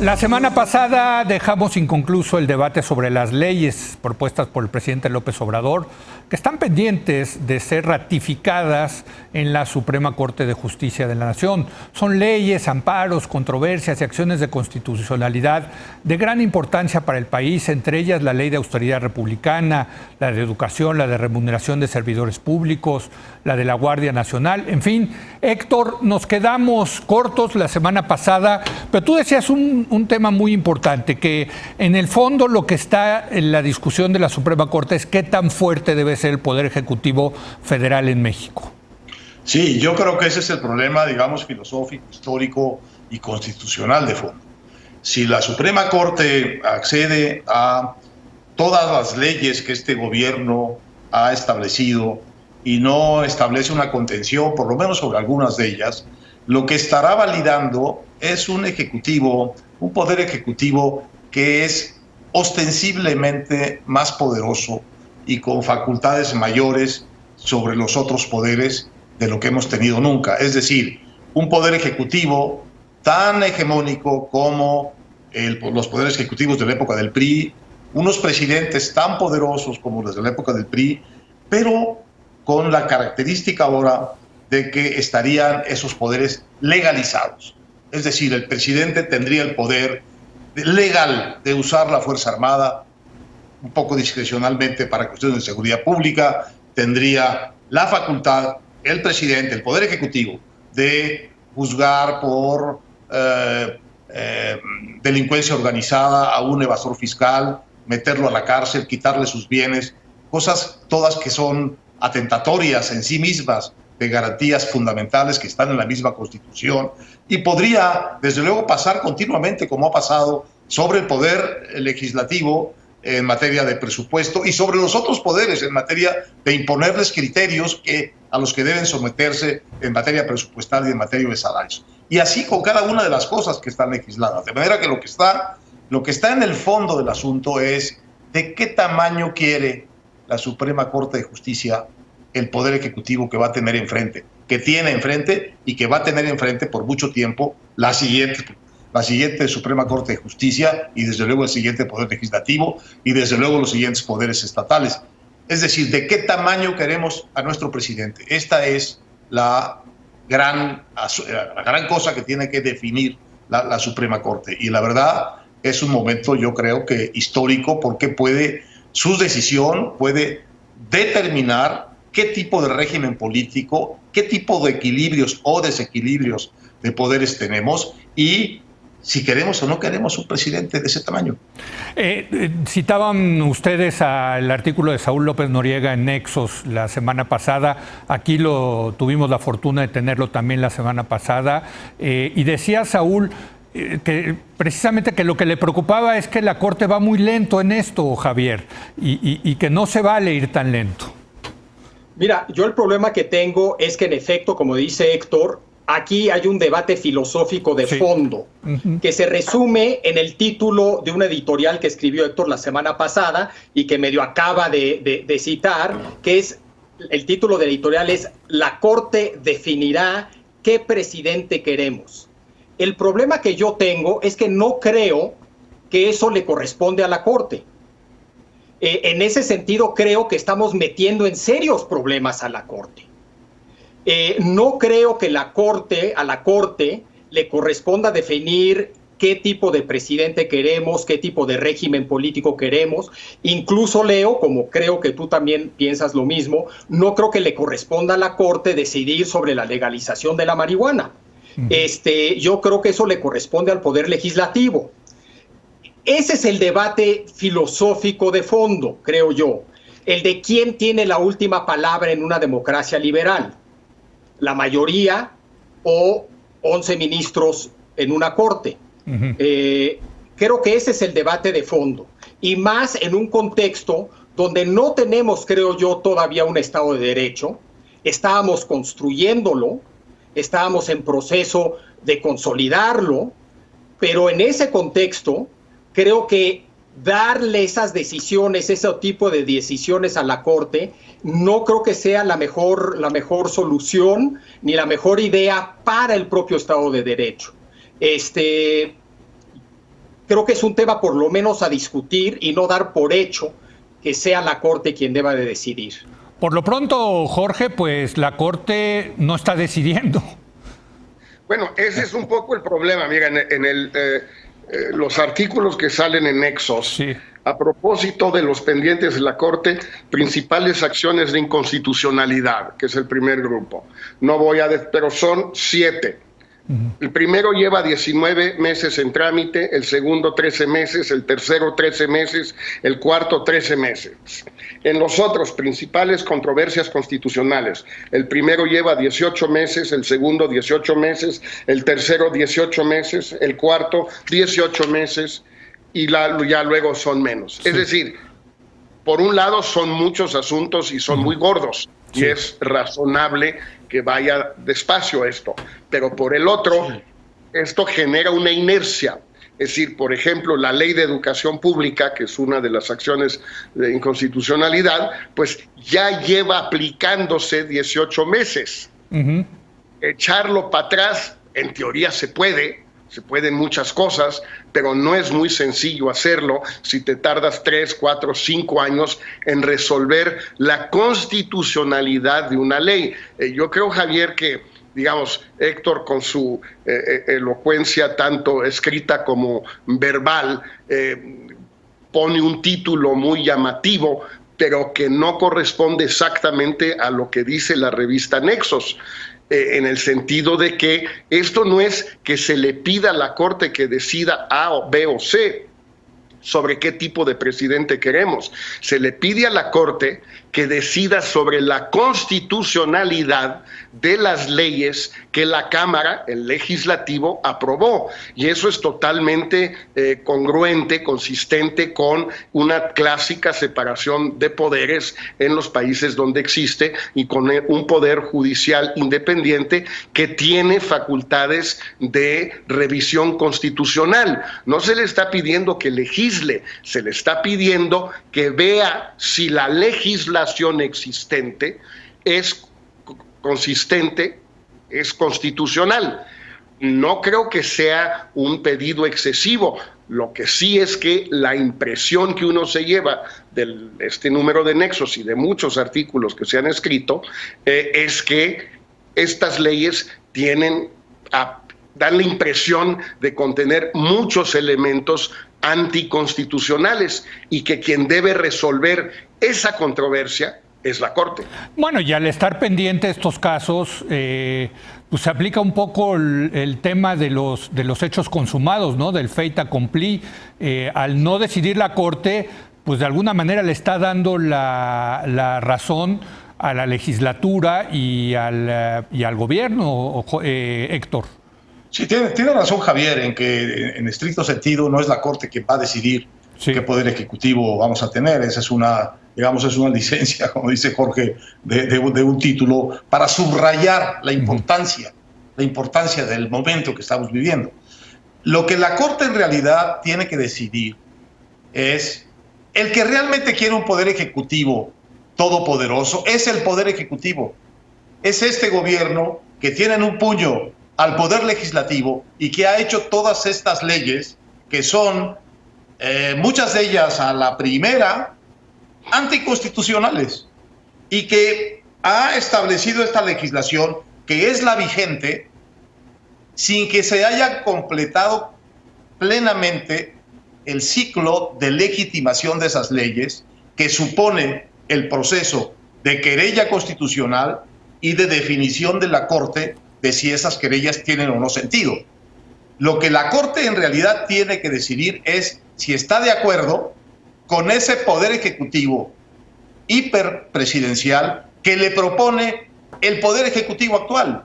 La semana pasada dejamos inconcluso el debate sobre las leyes propuestas por el presidente López Obrador, que están pendientes de ser ratificadas en la Suprema Corte de Justicia de la Nación. Son leyes, amparos, controversias y acciones de constitucionalidad de gran importancia para el país, entre ellas la ley de austeridad republicana, la de educación, la de remuneración de servidores públicos, la de la Guardia Nacional. En fin, Héctor, nos quedamos cortos la semana pasada, pero tú decías un tema muy importante, que en el fondo lo que está en la discusión de la Suprema Corte es qué tan fuerte debe ser el Poder Ejecutivo Federal en México. Sí, yo creo que ese es el problema, digamos, filosófico, histórico y constitucional de fondo. Si la Suprema Corte accede a todas las leyes que este gobierno ha establecido y no establece una contención, por lo menos sobre algunas de ellas, lo que estará validando es un ejecutivo, un poder ejecutivo que es ostensiblemente más poderoso y con facultades mayores sobre los otros poderes de lo que hemos tenido nunca. Es decir, un poder ejecutivo tan hegemónico como los poderes ejecutivos de la época del PRI, unos presidentes tan poderosos como los de la época del PRI, pero con la característica ahora de que estarían esos poderes legalizados. Es decir, el presidente tendría el poder legal de usar la Fuerza Armada, un poco discrecionalmente para cuestiones de seguridad pública, tendría la facultad, el presidente, el Poder Ejecutivo, de juzgar por delincuencia organizada a un evasor fiscal, meterlo a la cárcel, quitarle sus bienes, cosas todas que son atentatorias en sí mismas de garantías fundamentales que están en la misma Constitución, y podría, desde luego, pasar continuamente, como ha pasado, sobre el poder legislativo en materia de presupuesto y sobre los otros poderes en materia de imponerles criterios a los que deben someterse en materia presupuestal y en materia de salarios. Y así con cada una de las cosas que están legisladas. De manera que lo que está en el fondo del asunto es de qué tamaño quiere la Suprema Corte de Justicia el Poder Ejecutivo que va a tener enfrente, que tiene enfrente y que va a tener enfrente por mucho tiempo la siguiente Suprema Corte de Justicia y desde luego el siguiente Poder Legislativo y desde luego los siguientes poderes estatales. Es decir, ¿de qué tamaño queremos a nuestro presidente? Esta es la gran cosa que tiene que definir la Suprema Corte. Y la verdad es un momento, yo creo que histórico, porque su decisión puede determinar qué tipo de régimen político, qué tipo de equilibrios o desequilibrios de poderes tenemos y si queremos o no queremos un presidente de ese tamaño. Citaban ustedes al artículo de Saúl López Noriega en Nexos la semana pasada. Aquí tuvimos la fortuna de tenerlo también la semana pasada. Y decía Saúl que precisamente que lo que le preocupaba es que la Corte va muy lento en esto, Javier, y que no se vale ir tan lento. Mira, yo el problema que tengo es que en efecto, como dice Héctor, aquí hay un debate filosófico de fondo, que se resume en el título de una editorial que escribió Héctor la semana pasada y que medio acaba de citar, que es, el título de la editorial es "La Corte definirá qué presidente queremos". El problema que yo tengo es que no creo que eso le corresponde a la Corte. En ese sentido, creo que estamos metiendo en serios problemas a la Corte. No creo que a la Corte le corresponda definir qué tipo de presidente queremos, qué tipo de régimen político queremos. Incluso Leo, como creo que tú también piensas lo mismo, no creo que le corresponda a la Corte decidir sobre la legalización de la marihuana. Yo creo que eso le corresponde al Poder Legislativo. Ese es el debate filosófico de fondo, creo yo, el de quién tiene la última palabra en una democracia liberal, la mayoría o 11 ministros en una corte. Creo que ese es el debate de fondo, y más en un contexto donde no tenemos, creo yo, todavía un Estado de Derecho. Estábamos construyéndolo, estábamos en proceso de consolidarlo, pero en ese contexto creo que darle esas decisiones, ese tipo de decisiones a la Corte, no creo que sea la mejor solución ni la mejor idea para el propio Estado de Derecho. creo que es un tema por lo menos a discutir y no dar por hecho que sea la Corte quien deba de decidir. Por lo pronto, Jorge, pues la Corte no está decidiendo. Bueno, ese es un poco el problema. Mira, los artículos que salen en Nexos, sí, a propósito de los pendientes de la Corte, principales acciones de inconstitucionalidad, que es el primer grupo. No voy a pero son 7. El primero lleva 19 meses en trámite, el segundo 13 meses, el tercero 13 meses, el cuarto 13 meses. En los otros principales controversias constitucionales, el primero lleva 18 meses, el segundo 18 meses, el tercero 18 meses, el cuarto 18 meses y ya luego son menos. Sí. Es decir, por un lado son muchos asuntos y son muy gordos, sí, y es razonable que vaya despacio esto, pero por el otro, sí, esto genera una inercia. Es decir, por ejemplo, la Ley de Educación Pública, que es una de las acciones de inconstitucionalidad, pues ya lleva aplicándose 18 meses. Echarlo para atrás, en teoría se pueden muchas cosas, pero no es muy sencillo hacerlo si te tardas 3, 4, 5 años en resolver la constitucionalidad de una ley. Yo creo, Javier, que, digamos, Héctor, con su elocuencia tanto escrita como verbal, pone un título muy llamativo, pero que no corresponde exactamente a lo que dice la revista Nexos. En el sentido de que esto no es que se le pida a la Corte que decida A o B o C sobre qué tipo de presidente queremos. Se le pide a la Corte que decida sobre la constitucionalidad de las leyes que la Cámara, el Legislativo, aprobó. Y eso es totalmente congruente, consistente con una clásica separación de poderes en los países donde existe y con un poder judicial independiente que tiene facultades de revisión constitucional. No se le está pidiendo que legisle, se le está pidiendo que vea si la legislación existente es consistente, es constitucional. No creo que sea un pedido excesivo. Lo que sí es que la impresión que uno se lleva de este número de Nexos y de muchos artículos que se han escrito es que estas leyes dan la impresión de contener muchos elementos anticonstitucionales y que quien debe resolver esa controversia es la Corte. Bueno, y al estar pendiente de estos casos, pues se aplica un poco el tema de los hechos consumados, ¿no? Del fait accompli. Al no decidir la Corte, pues de alguna manera le está dando la razón a la legislatura y al gobierno, Héctor. Sí, tiene razón Javier en que en estricto sentido no es la Corte quien va a decidir, sí, qué poder ejecutivo vamos a tener. Esa es una licencia, como dice Jorge, de un título para subrayar la importancia del momento que estamos viviendo. Lo que la Corte en realidad tiene que decidir es el que realmente quiere un poder ejecutivo todopoderoso, es el poder ejecutivo. Es este gobierno que tiene en un puño al poder legislativo y que ha hecho todas estas leyes que son, muchas de ellas a la primera, anticonstitucionales, y que ha establecido esta legislación que es la vigente sin que se haya completado plenamente el ciclo de legitimación de esas leyes que supone el proceso de querella constitucional y de definición de la Corte de si esas querellas tienen o no sentido. Lo que la Corte en realidad tiene que decidir es si está de acuerdo con ese poder ejecutivo hiperpresidencial que le propone el poder ejecutivo actual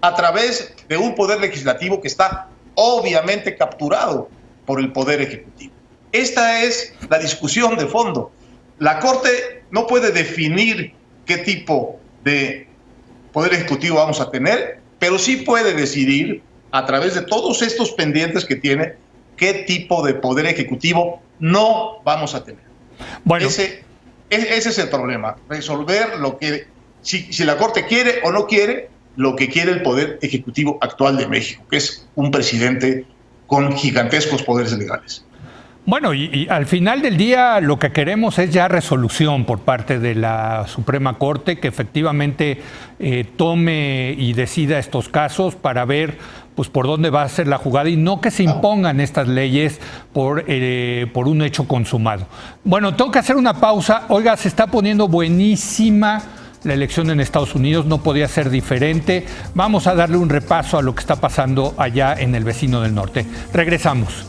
a través de un poder legislativo que está obviamente capturado por el poder ejecutivo. Esta es la discusión de fondo. La Corte no puede definir qué tipo de poder ejecutivo vamos a tener, pero sí puede decidir a través de todos estos pendientes que tiene qué tipo de poder ejecutivo no vamos a tener. Bueno, ese es el problema, resolver lo que, si la Corte quiere o no quiere, lo que quiere el poder ejecutivo actual de México, que es un presidente con gigantescos poderes legales. Bueno, y al final del día lo que queremos es ya resolución por parte de la Suprema Corte, que efectivamente tome y decida estos casos para ver pues por dónde va a ser la jugada y no que se impongan estas leyes por un hecho consumado. Bueno, tengo que hacer una pausa. Oiga, se está poniendo buenísima la elección en Estados Unidos, no podía ser diferente. Vamos a darle un repaso a lo que está pasando allá en el vecino del norte. Regresamos.